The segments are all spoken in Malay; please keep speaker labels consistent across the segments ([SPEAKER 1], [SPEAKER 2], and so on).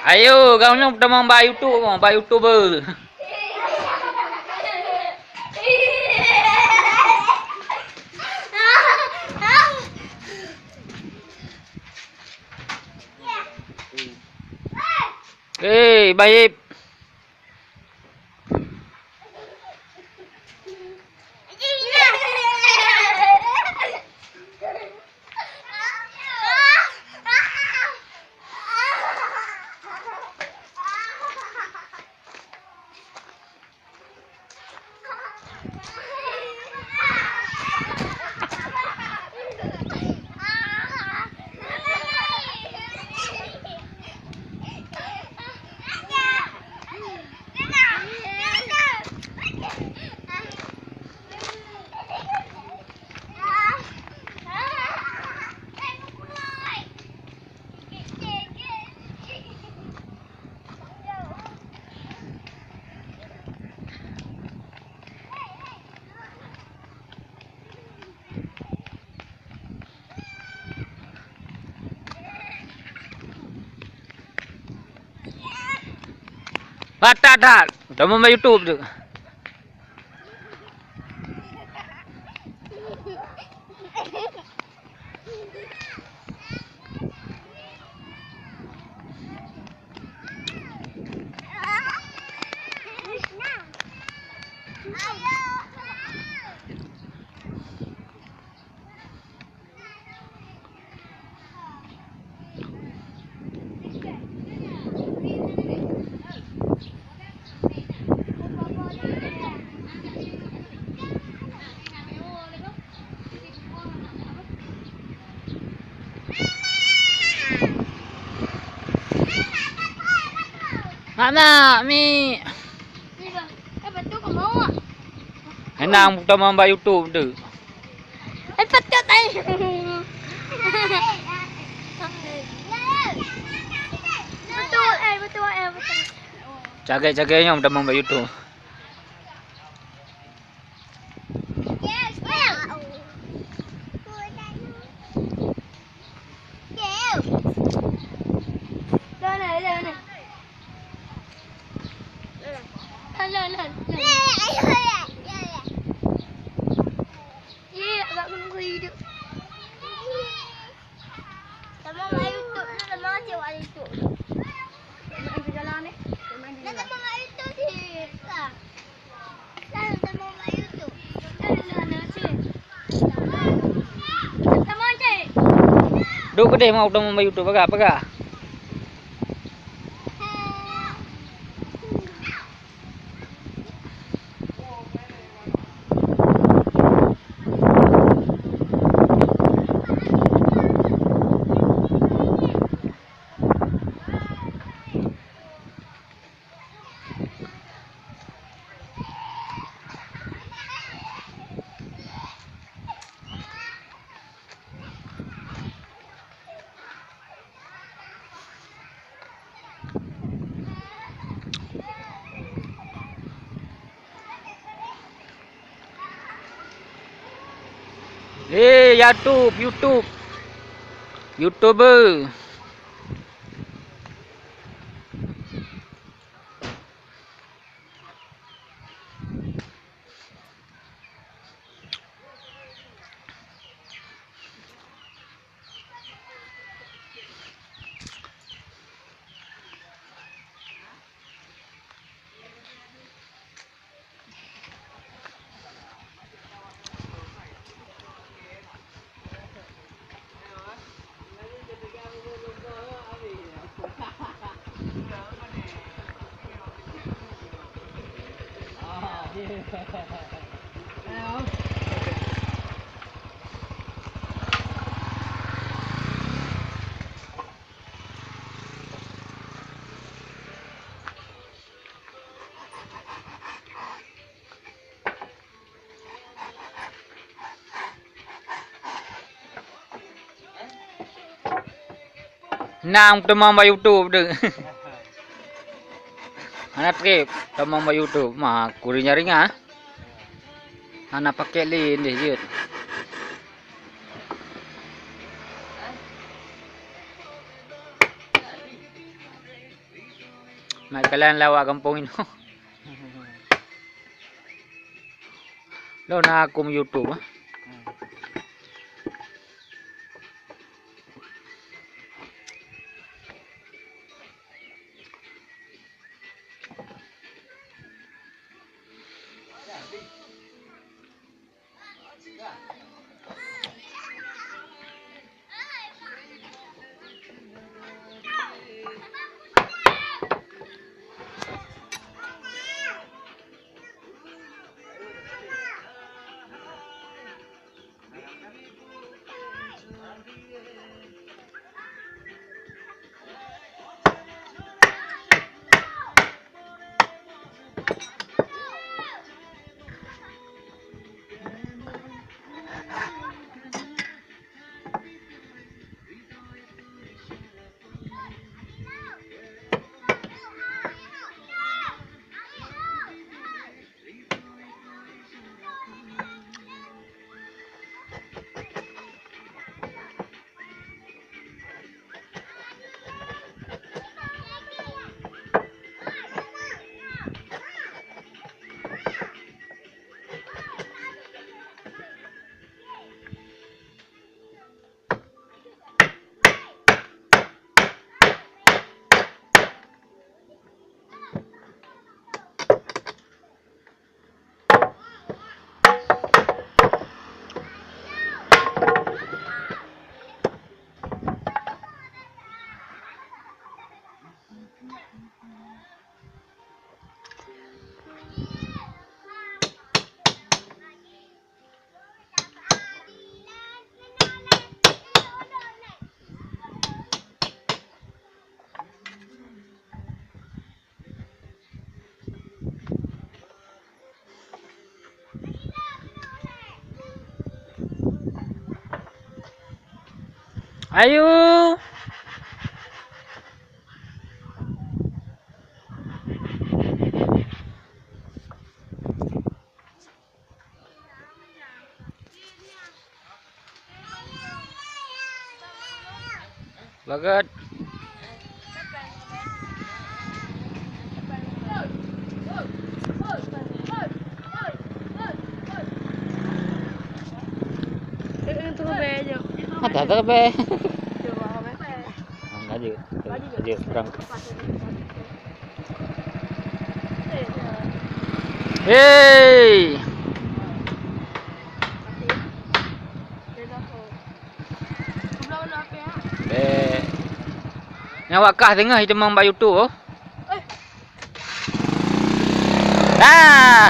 [SPEAKER 1] Ayo, kau nyok dah mau YouTube, mau YouTuber. Baik. Tak. Dah mau YouTube tu. Mana mi?
[SPEAKER 2] Betul kau mau ah?
[SPEAKER 1] Henang dah mau YouTube tu.
[SPEAKER 2] Betul tak? Betul.
[SPEAKER 1] Jaga nyok dah mau YouTube.
[SPEAKER 2] Lên. Agak menunggu hidup. Sama main YouTube tu, sama macam ada YouTube. Main di jalan ni. Main di jalan. Sama main YouTube dia. Sama main YouTube. Sama cik.
[SPEAKER 1] Duk kedai mau dah mau YouTube pakai. YouTube. YouTuber. Nang demam ba YouTube tu. Anak trip demam ba YouTube mah kurinya ringa. Anak pakai lin dia je. May kailan lawa kampung ino. Lo na akong YouTube ah. Ayo. Bagat. Ada be. Enggak aja, kurang. Hey. Nyawa kah tengah itu mang bayu tu. Oh. Ah.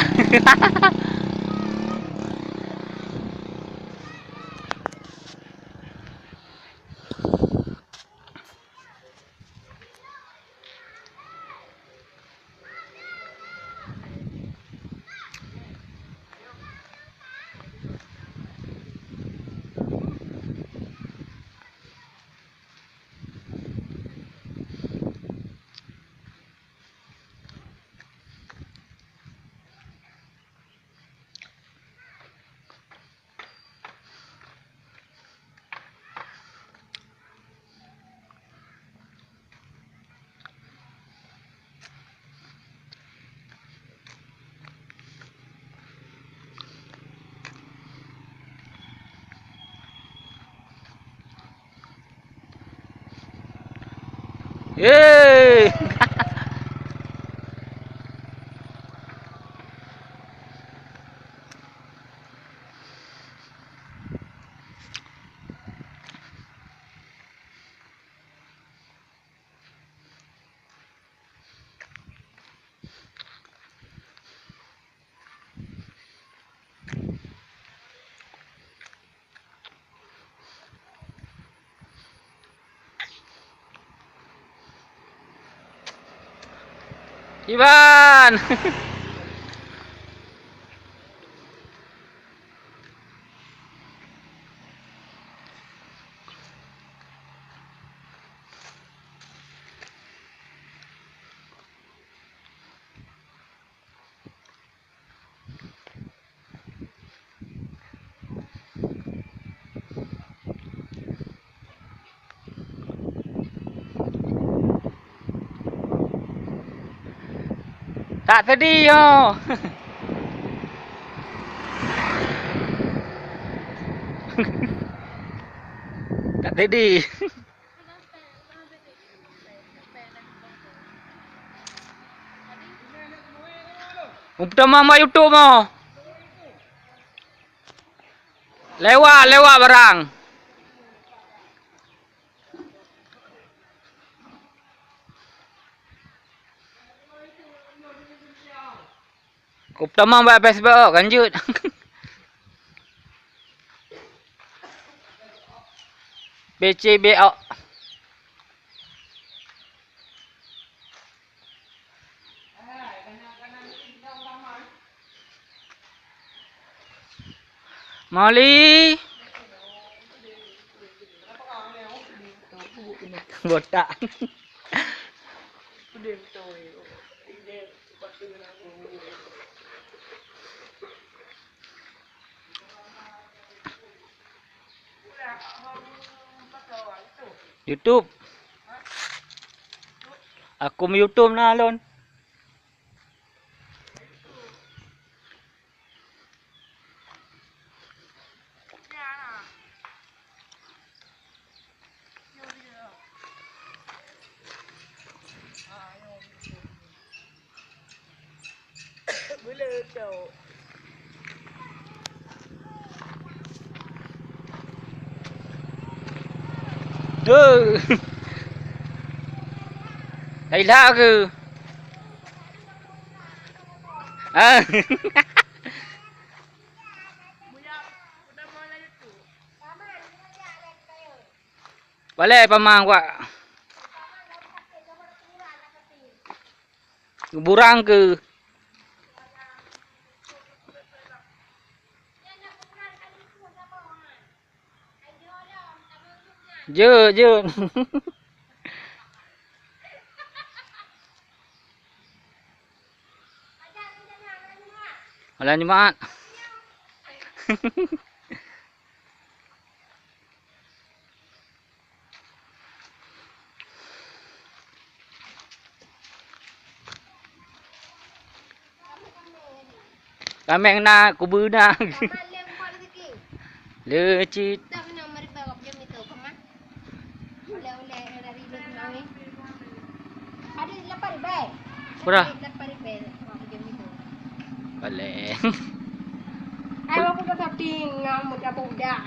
[SPEAKER 1] Yeay. Ivan. Tak tadi ho. Tak tadi. Pertama mak YouTube mo. Lewat barang. Kau pertama buat Facebook lanjut. BCBO. Mali. Botak. YouTube. Aku mau YouTube na Alon. Đây là ke? Ah. Boleh pamang kuat. Burang ke? Je. Malam Jumaat. Kameng na kubu na. Lecit. Berapa? Boleh.
[SPEAKER 2] Ayaw ko sa ting, muda-muda.